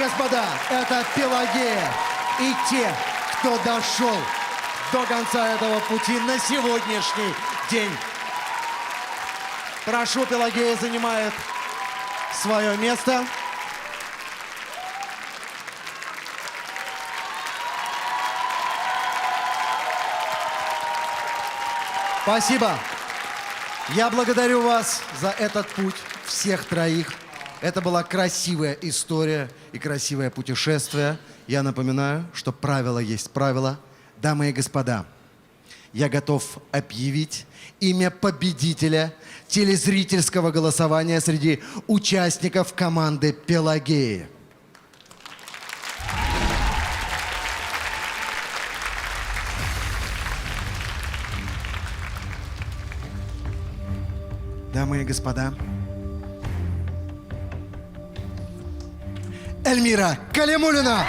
господа, это Пелагея и те, кто дошел до конца этого пути на сегодняшний день. Прошу, Пелагея занимает свое место. Спасибо. Я благодарю вас за этот путь, всех троих. Это была красивая история и красивое путешествие. Я напоминаю, что правило есть правило. Дамы и господа, я готов объявить имя победителя телезрительского голосования среди участников команды «Пелагеи». Дамы и господа, Эльмира Калимуллина!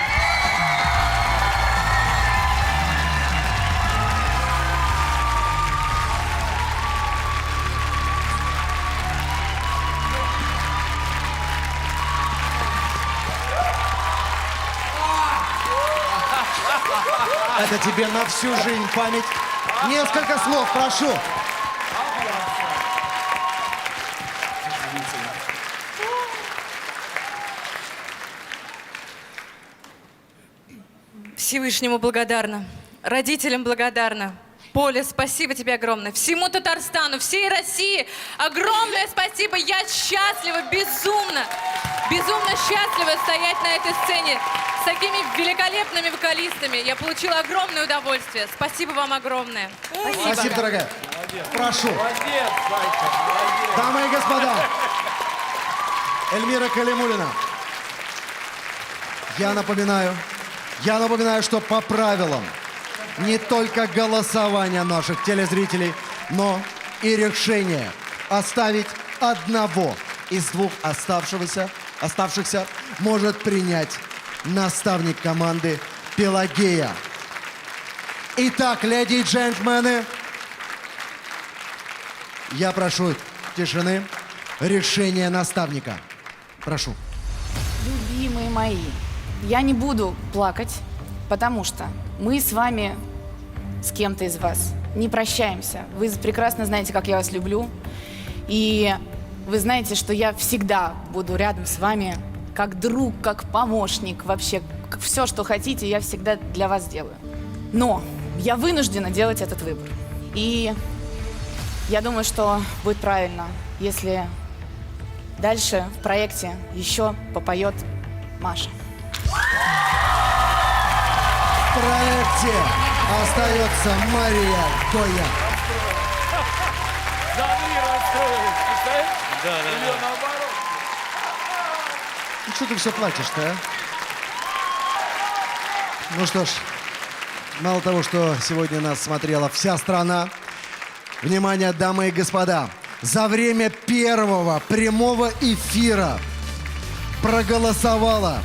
Это тебе на всю жизнь память. Несколько слов, прошу. Всевышнему благодарна, родителям благодарна. Поля, спасибо тебе огромное. Всему Татарстану, всей России огромное спасибо. Я счастлива, безумно счастлива стоять на этой сцене с такими великолепными вокалистами. Я получила огромное удовольствие. Спасибо вам огромное. Спасибо, дорогая. Молодец. Прошу. Молодец, Зайка, молодец. Дамы и господа, Эльмира Калимуллина. Я напоминаю, что по правилам не только голосование наших телезрителей, но и решение оставить одного из двух оставшихся может принять наставник команды «Пелагея». Итак, леди и джентльмены, я прошу тишины. Решение наставника. Прошу. Любимые мои, я не буду плакать, потому что мы с вами, с кем-то из вас, не прощаемся. Вы прекрасно знаете, как я вас люблю. И вы знаете, что я всегда буду рядом с вами, как друг, как помощник, вообще, все, что хотите, я всегда для вас делаю. Но я вынуждена делать этот выбор. И я думаю, что будет правильно, если дальше в проекте еще попоет Маша. В проекте остается Мария Гоя. Смотри, расстроилась, представляешь? Да. Или наоборот. Ну что ты все плачешь-то, а? Ну что ж, мало того, что сегодня нас смотрела вся страна, внимание, дамы и господа, за время первого прямого эфира проголосовало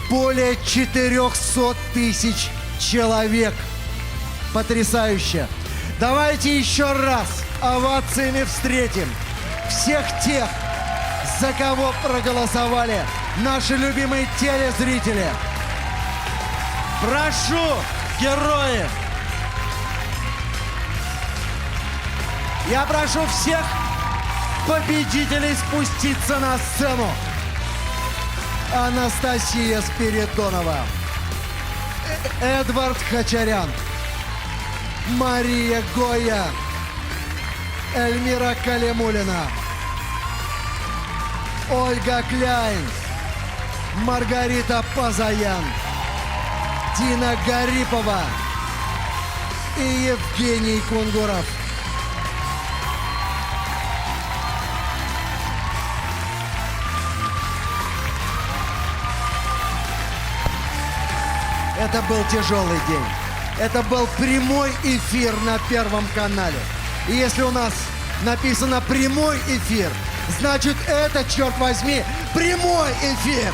более 400 тысяч человек. Потрясающе! Давайте еще раз овациями встретим всех тех, за кого проголосовали наши любимые телезрители. Прошу, герои! Я прошу всех победителей спуститься на сцену. Анастасия Спиридонова, Эдвард Хачарян, Мария Гоя, Эльмира Калимуллина, Ольга Кляйн, Маргарита Пазаян, Дина Гарипова и Евгений Кунгуров. Это был тяжелый день. Это был прямой эфир на Первом канале. И если у нас написано «прямой эфир», значит это, черт возьми, прямой эфир.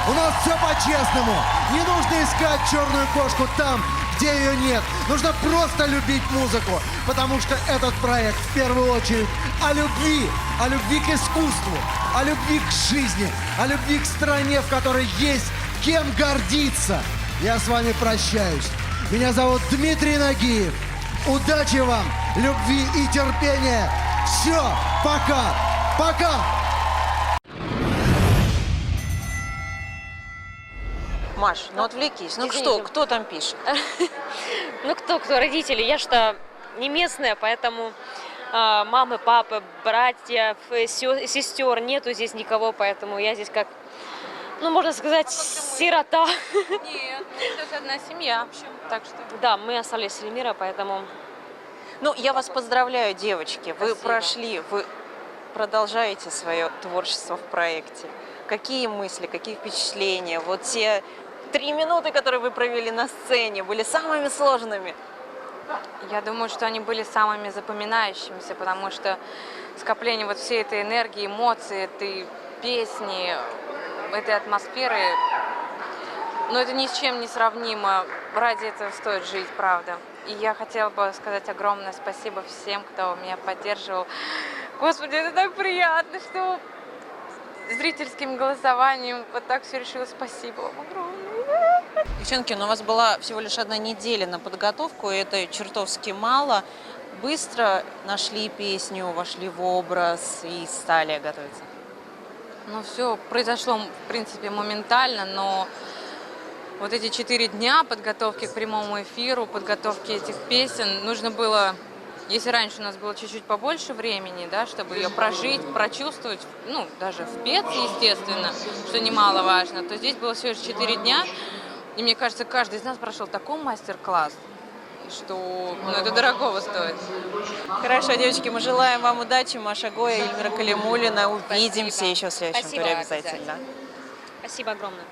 У нас все по-честному. Не нужно искать черную кошку там, где ее нет. Нужно просто любить музыку, потому что этот проект в первую очередь о любви к искусству, о любви к жизни, о любви к стране, в которой есть кем гордиться. Я с вами прощаюсь. Меня зовут Дмитрий Нагиев. Удачи вам, любви и терпения. Все, пока, пока. Маш, ну отвлекись. Ну Извините. что, кто там пишет? Ну кто, родители? Я что, не местная, поэтому мамы, папы, братьев, сестер нету здесь никого, поэтому я здесь как, ну можно сказать, сирота. Нет, это одна семья, в общем, так что... Да, мы остались с Эльмира, поэтому Ну, я вас поздравляю, девочки. Вы Спасибо. прошли, вы продолжаете свое творчество в проекте. Какие мысли, какие впечатления? Вот те 3 минуты, которые вы провели на сцене, были самыми сложными. Я думаю, что они были самыми запоминающимися, потому что скопление вот всей этой энергии, эмоций, этой песни, этой атмосферы, ну это ни с чем не сравнимо. Ради этого стоит жить, правда. И я хотела бы сказать огромное спасибо всем, кто меня поддерживал. Господи, это так приятно, что зрительским голосованием вот так все решилось. Спасибо вам огромное. Девчонки, ну у вас была всего лишь 1 неделя на подготовку, и это чертовски мало. Быстро нашли песню, вошли в образ и стали готовиться? Ну, все произошло, в принципе, моментально, но вот эти 4 дня подготовки к прямому эфиру, подготовки этих песен, нужно было, если раньше у нас было чуть-чуть побольше времени, да, чтобы ее прожить, прочувствовать, ну, даже впеть, естественно, что немаловажно, то здесь было всего лишь 4 дня, и мне кажется, каждый из нас прошел такой мастер-класс, что ну, это дорогого стоит. Хорошо, девочки, мы желаем вам удачи. Маша Гоя, Эльмира Калимуллина. Увидимся Спасибо. еще в следующем Спасибо. туре обязательно. спасибо огромное.